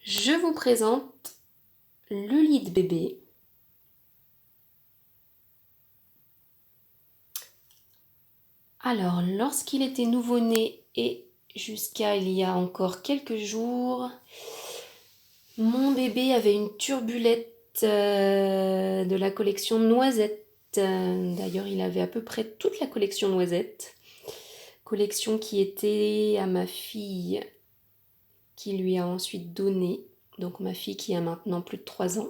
Je vous présente le lit de bébé. Alors, lorsqu'il était nouveau-né et jusqu'à il y a encore quelques jours, mon bébé avait une turbulette de la collection Noisette. D'ailleurs, il avait à peu près toute la collection Noisette. Collection qui était à ma fille, qui lui a ensuite donné. Donc ma fille qui a maintenant plus de 3 ans.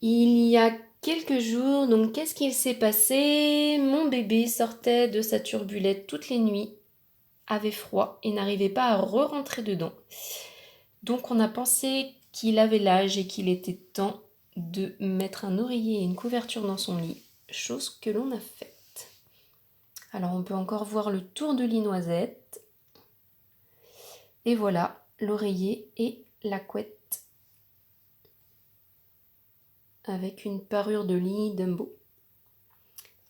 Il y a quelques jours, donc qu'est-ce qu'il s'est passé? Mon bébé sortait de sa turbulette toutes les nuits, avait froid et n'arrivait pas à re-rentrer dedans. Donc on a pensé qu'il avait l'âge et qu'il était temps de mettre un oreiller et une couverture dans son lit, chose que l'on a faite. Alors on peut encore voir le tour de lit Noisette. Et voilà l'oreiller et la couette avec une parure de lit Dumbo.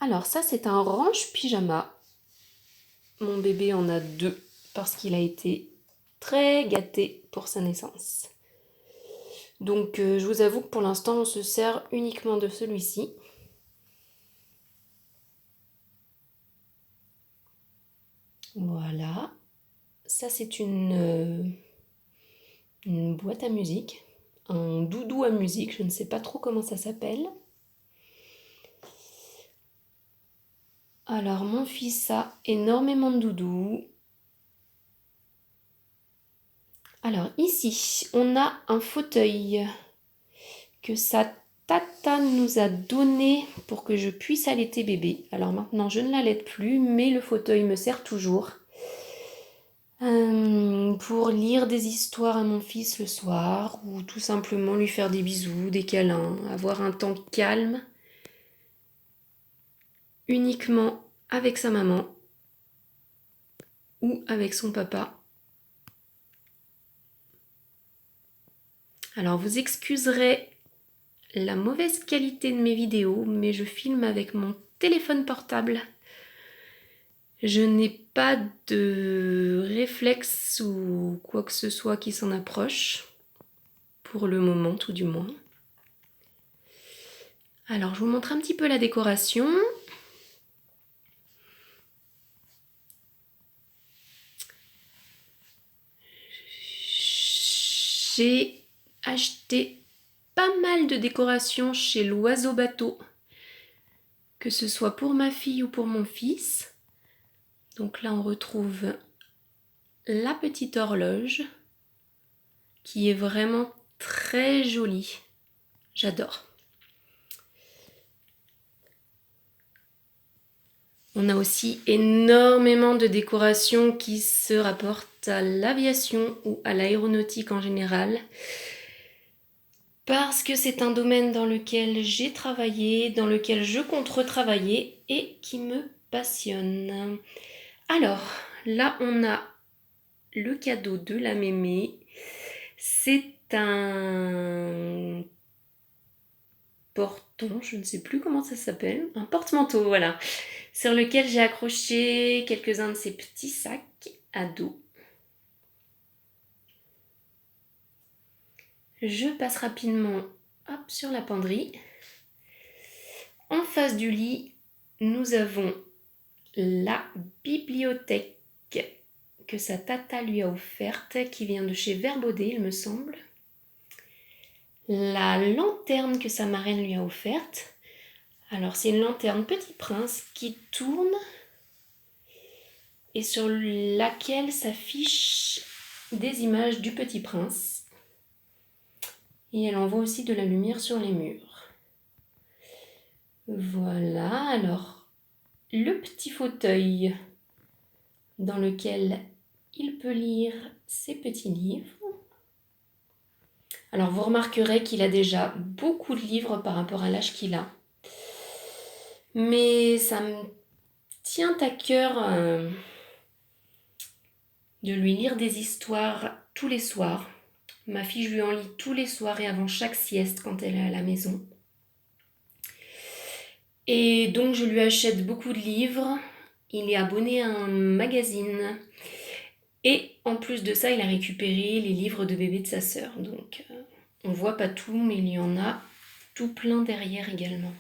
Alors ça c'est un range pyjama. Mon bébé en a 2 parce qu'il a été très gâté pour sa naissance. Donc je vous avoue que pour l'instant on se sert uniquement de celui-ci. Voilà. Ça c'est une boîte à musique. Un doudou à musique, je ne sais pas trop comment ça s'appelle. Alors mon fils a énormément de doudous. Alors ici, on a un fauteuil que sa tata nous a donné pour que je puisse allaiter bébé. Alors maintenant, je ne l'allaite plus, mais le fauteuil me sert toujours pour lire des histoires à mon fils le soir ou tout simplement lui faire des bisous, des câlins, avoir un temps calme uniquement avec sa maman ou avec son papa. Alors vous excuserez la mauvaise qualité de mes vidéos, mais je filme avec mon téléphone portable. Je n'ai pas de réflexe ou quoi que ce soit qui s'en approche, pour le moment tout du moins. Alors je vous montre un petit peu la décoration. J'ai acheté pas mal de décorations chez l'Oiseau Bateau, que ce soit pour ma fille ou pour mon fils. Donc là on retrouve la petite horloge qui est vraiment très jolie. J'adore. On a aussi énormément de décorations qui se rapportent à l'aviation ou à l'aéronautique en général. Parce que c'est un domaine dans lequel j'ai travaillé, dans lequel je compte retravailler et qui me passionne. Alors, là on a le cadeau de la mémé. C'est un porton, je ne sais plus comment ça s'appelle, un porte-manteau, voilà, sur lequel j'ai accroché quelques-uns de ces petits sacs à dos. Je passe rapidement sur la penderie. En face du lit, nous avons la bibliothèque que sa tata lui a offerte, qui vient de chez Verbaudet, il me semble. La lanterne que sa marraine lui a offerte. Alors c'est une lanterne Petit Prince qui tourne et sur laquelle s'affichent des images du Petit Prince. Et elle envoie aussi de la lumière sur les murs. Voilà, alors le petit fauteuil dans lequel il peut lire ses petits livres. Alors vous remarquerez qu'il a déjà beaucoup de livres par rapport à l'âge qu'il a. Mais ça me tient à cœur de lui lire des histoires tous les soirs. Ma fille, je lui en lis tous les soirs et avant chaque sieste quand elle est à la maison. Et donc je lui achète beaucoup de livres. Il est abonné à un magazine Et en plus de ça, il a récupéré les livres de bébé de sa sœur. Donc on voit pas tout, mais il y en a tout plein derrière également.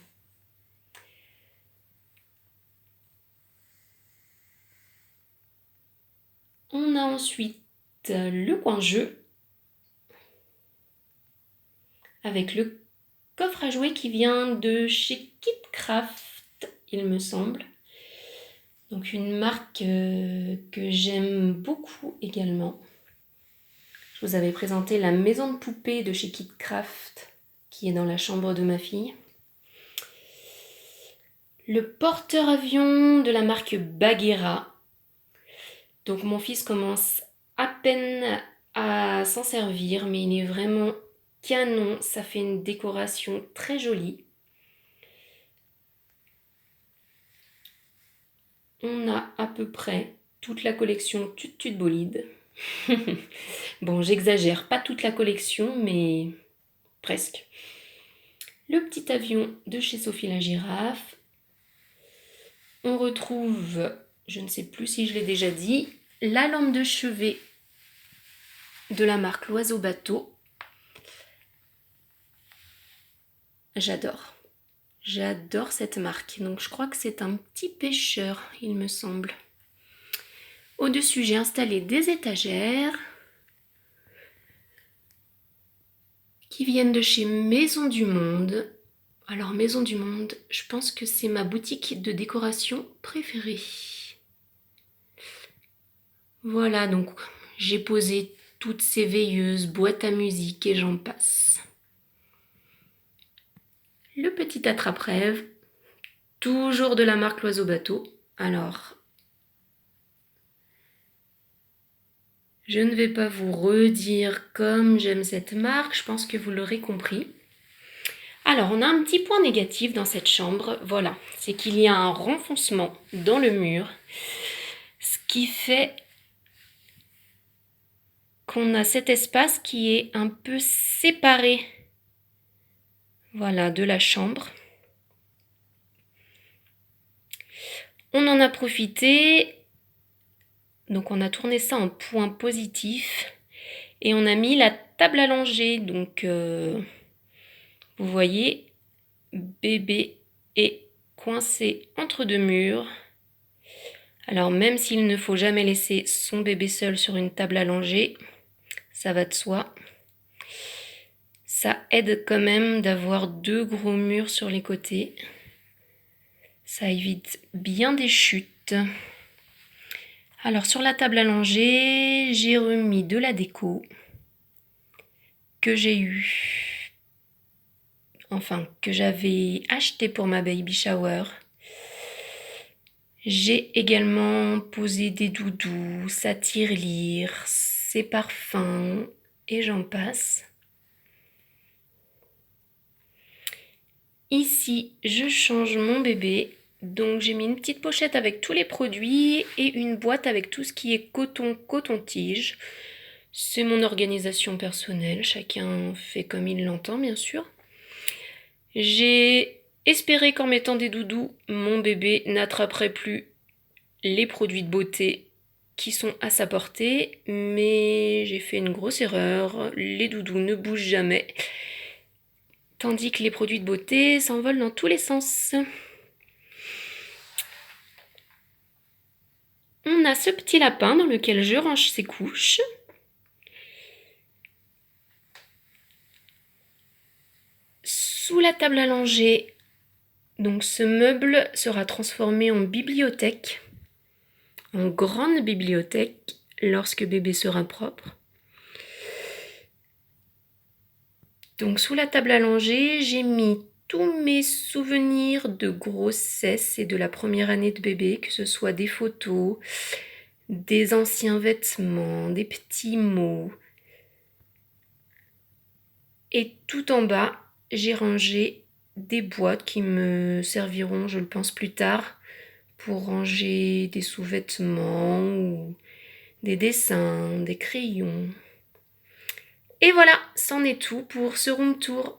On a ensuite le coin jeu avec le coffre à jouer qui vient de chez KitKraft, il me semble. Donc une marque que j'aime beaucoup également. Je vous avais présenté la maison de poupées de chez KitKraft qui est dans la chambre de ma fille. Le porteur-avions de la marque Bagheera. Donc mon fils commence à peine à s'en servir, mais il est vraiment canon. Ça fait une décoration très jolie. On a à peu près toute la collection Tut Tut Bolide. Bon, j'exagère, pas toute la collection, mais presque. Le petit avion de chez Sophie la girafe. On retrouve, je ne sais plus si je l'ai déjà dit, la lampe de chevet de la marque L'Oiseau Bateau. J'adore. J'adore cette marque. Donc je crois que c'est un petit pêcheur, il me semble. Au-dessus, j'ai installé des étagères qui viennent de chez Maison du Monde. Alors Maison du Monde, je pense que c'est ma boutique de décoration préférée. Voilà, donc j'ai posé toutes ces veilleuses, boîtes à musique et j'en passe. Le petit attrape-rêve, toujours de la marque L'Oiseau Bateau. Alors, je ne vais pas vous redire comme j'aime cette marque, je pense que vous l'aurez compris. Alors, on a un petit point négatif dans cette chambre, voilà, c'est qu'il y a un renfoncement dans le mur, ce qui fait qu'on a cet espace qui est un peu séparé, voilà, de la chambre. On en a profité, donc on a tourné ça en point positif et on a mis la table à langer, donc vous voyez, bébé est coincé entre deux murs. Alors même s'il ne faut jamais laisser son bébé seul sur une table à langer, ça va de soi. Ça aide quand même d'avoir deux gros murs sur les côtés. Ça évite bien des chutes. Alors sur la table à langer, j'ai remis de la déco que j'ai eu, enfin que j'avais acheté pour ma baby shower. J'ai également posé des doudous, sa tirelire, ses parfums et j'en passe. Ici, je change mon bébé. Donc j'ai mis une petite pochette avec tous les produits et une boîte avec tout ce qui est coton, coton-tige. C'est mon organisation personnelle, chacun fait comme il l'entend bien sûr. J'ai espéré qu'en mettant des doudous, mon bébé n'attraperait plus les produits de beauté qui sont à sa portée, mais j'ai fait une grosse erreur, les doudous ne bougent jamais, tandis que les produits de beauté s'envolent dans tous les sens. On a ce petit lapin dans lequel je range ses couches. Sous la table à langer, donc ce meuble sera transformé en bibliothèque, en grande bibliothèque, lorsque bébé sera propre. Donc sous la table à langer, j'ai mis tous mes souvenirs de grossesse et de la première année de bébé, que ce soit des photos, des anciens vêtements, des petits mots. Et tout en bas, j'ai rangé des boîtes qui me serviront, je le pense, plus tard pour ranger des sous-vêtements ou des dessins, des crayons. Et voilà, c'en est tout pour ce room tour.